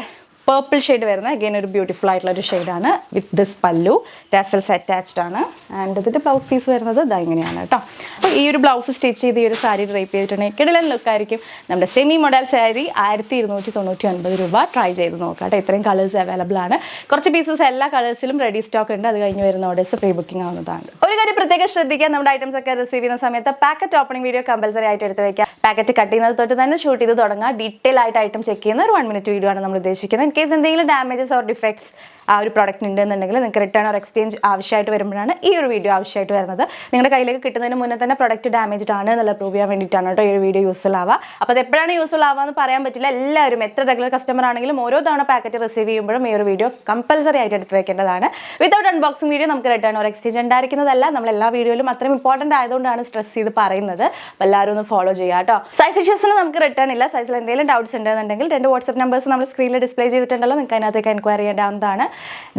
പേർപ്പിൾ ഷെയ്ഡ് വരുന്നത്. അഗെയിൻ ഒരു ബ്യൂട്ടിഫുൾ ആയിട്ടുള്ള ഒരു ഷെയ്ഡാണ്. വിത്ത് ദിസ് പല്ലു, ടാസൽസ് അറ്റാച്ച്ഡ് ആണ്. ആൻഡ് ഇതിൻ്റെ ബ്ലൗസ് പീസ് വരുന്നത് ഇങ്ങനെയാണ് കേട്ടോ. അപ്പോൾ ഈ ഒരു ബ്ലൗസ് സ്റ്റിച്ച് ചെയ്ത് ഈ ഒരു സാരി ഡ്രൈപ്പ് ചെയ്തിട്ടുണ്ടെങ്കിൽ കിടിലൻ ലുക്കായിരിക്കും. നമ്മുടെ സെമി മോഡൽ സാരി 1299 രൂപ. ട്രൈ ചെയ്ത് നോക്കാം കേട്ടോ. ഇത്രയും കളേഴ്സ് അവൈലബിൾ ആണ്. കുറച്ച് പീസസ് എല്ലാ കളേഴ്സിലും റെഡി സ്റ്റോക്ക് ഉണ്ട്. അത് കഴിഞ്ഞ് വരുന്ന ഓർഡേഴ്സ് പ്രീ ബുക്കിംഗ് ആവുന്നതാണ്. ഒരു കാര്യം പ്രത്യേകം ശ്രദ്ധിക്കുക, നമ്മുടെ ഐറ്റംസ് ഒക്കെ റിസീവ് ചെയ്യുന്ന സമയത്ത് പാക്കറ്റ് ഓപ്പണിംഗ് വീഡിയോ കമ്പൽസറി ആയിട്ട് എടുത്ത് വയ്ക്കുക. പാക്കറ്റ് കട്ട് ചെയ്യുന്നത് തൊട്ട് തന്നെ ഷൂട്ട് ചെയ്ത് തുടങ്ങുക. ഡീറ്റെയിൽ ആയിട്ട് ഐറ്റം ചെക്ക് ചെയ്യുന്ന ഒരു 1 മിനിറ്റ് വീഡിയോ ആണ് നമ്മൾ ഉദ്ദേശിക്കുന്നത്. കേസ് എന്തെങ്കിലും ഡാമേജസ് ഓർ ഡിഫക്ട്സ് ആ ഒരു പ്രോഡക്റ്റ് ഉണ്ടെന്നുണ്ടെങ്കിൽ നിങ്ങൾക്ക് റിട്ടേൺ ഓർ എക്സ്ചേഞ്ച് ആവശ്യമായിട്ട് വരുമ്പോഴാണ് ഈ ഒരു വീഡിയോ ആവശ്യമായിട്ട് വരുന്നത്. നിങ്ങളുടെ കയ്യിലേക്ക് കിട്ടുന്നതിന് മുന്നേ തന്നെ പ്രോഡക്റ്റ് ഡാമേജ്ഡ് ആണ് എന്നുള്ള പ്രൂവ് ചെയ്യാൻ വേണ്ടിയിട്ടാണ് കേട്ടോ ഈ ഒരു വീഡിയോ യൂസ്ഫുൾ ആവുക. അപ്പോൾ അത് എപ്പോഴാണ് യൂസ്ഫുൾ ആവുക എന്ന് പറയാൻ പറ്റില്ല. എല്ലാവരും എത്ര റെഗുലർ കസ്റ്റമർ ആണെങ്കിലും ഓരോ തവണ പാക്കറ്റ് റിസീവ് ചെയ്യുമ്പോഴും ഈ ഒരു വീഡിയോ കമ്പൽസറി ആയിട്ട് എടുത്ത് വെക്കേണ്ടതാണ്. വിത്തൗട്ട് അൺബോക്സിംഗ് വീഡിയോ നമുക്ക് റിട്ടേൺ ഓർ എക്സ്ചേഞ്ച് ഉണ്ടായിരിക്കുന്നതല്ല. നമ്മൾ എല്ലാ വീഡിയോയിലും അത്രയും ഇമ്പോർട്ടൻ്റ് ആയതുകൊണ്ടാണ് സ്ട്രെസ് ചെയ്ത് പറയുന്നത്. അപ്പോൾ എല്ലാവരും ഒന്ന് ഫോളോ ചെയ്യുക കേട്ടോ. സൈസ് ഇഷ്യൂസിന് നമുക്ക് റിട്ടേൺ ഇല്ല. സൈസിൽ എന്തെങ്കിലും ഡൗട്ട്സ് ഉണ്ടെന്നുണ്ടെങ്കിൽ 2 വാട്സ്ആപ്പ് നമ്പേഴ്സ് നമ്മൾ സ്ക്രീനിൽ ഡിസ്പ്ലേ ചെയ്തിട്ടുണ്ടല്ലോ. നിങ്ങൾക്ക് അതിനകത്തേക്ക് എൻക്വയറി ചെയ്യേണ്ടാവുന്നതാണ്.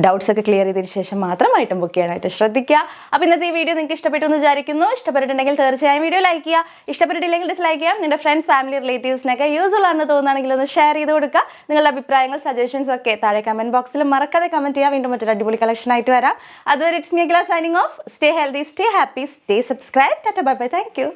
ഡൗട്ട്സ് ഒക്കെ ക്ലിയർ ചെയ്തതിന് ശേഷം മാത്രം ഐറ്റം ബുക്ക് ചെയ്യാനായിട്ട് ശ്രദ്ധിക്കുക. അപ്പോൾ ഇന്നത്തെ ഈ വീഡിയോ നിങ്ങൾക്ക് ഇഷ്ടപ്പെട്ടു എന്ന് വിചാരിക്കുന്നു. ഇഷ്ടപ്പെട്ടിട്ടുണ്ടെങ്കിൽ തീർച്ചയായും വീഡിയോ ലൈക്ക് ചെയ്യുക. ഇഷ്ടപ്പെട്ടിട്ടില്ലെങ്കിൽ ഡിസ്ലൈക്ക് ചെയ്യാം. നിങ്ങളുടെ ഫ്രണ്ട്സ്, ഫാമിലി, റിലേറ്റീവ്സിനൊക്കെ യൂസ്ഫുൾ ആണെന്ന് തോന്നുകയാണെങ്കിൽ ഒന്ന് ഷെയർ ചെയ്ത് കൊടുക്കുക. നിങ്ങളുടെ അഭിപ്രായങ്ങൾ, സജഷൻസ് ഒക്കെ താഴെ കമന്റ് ബോക്സിൽ മറക്കാതെ കമന്റ് ചെയ്യുക. വീണ്ടും മറ്റൊരു അടിപൊളി കളക്ഷൻ ആയിട്ട് വരാം. അതുവരെ it's me Akhila signing off. Stay healthy, stay happy, stay subscribe. Tata, bye bye, thank you.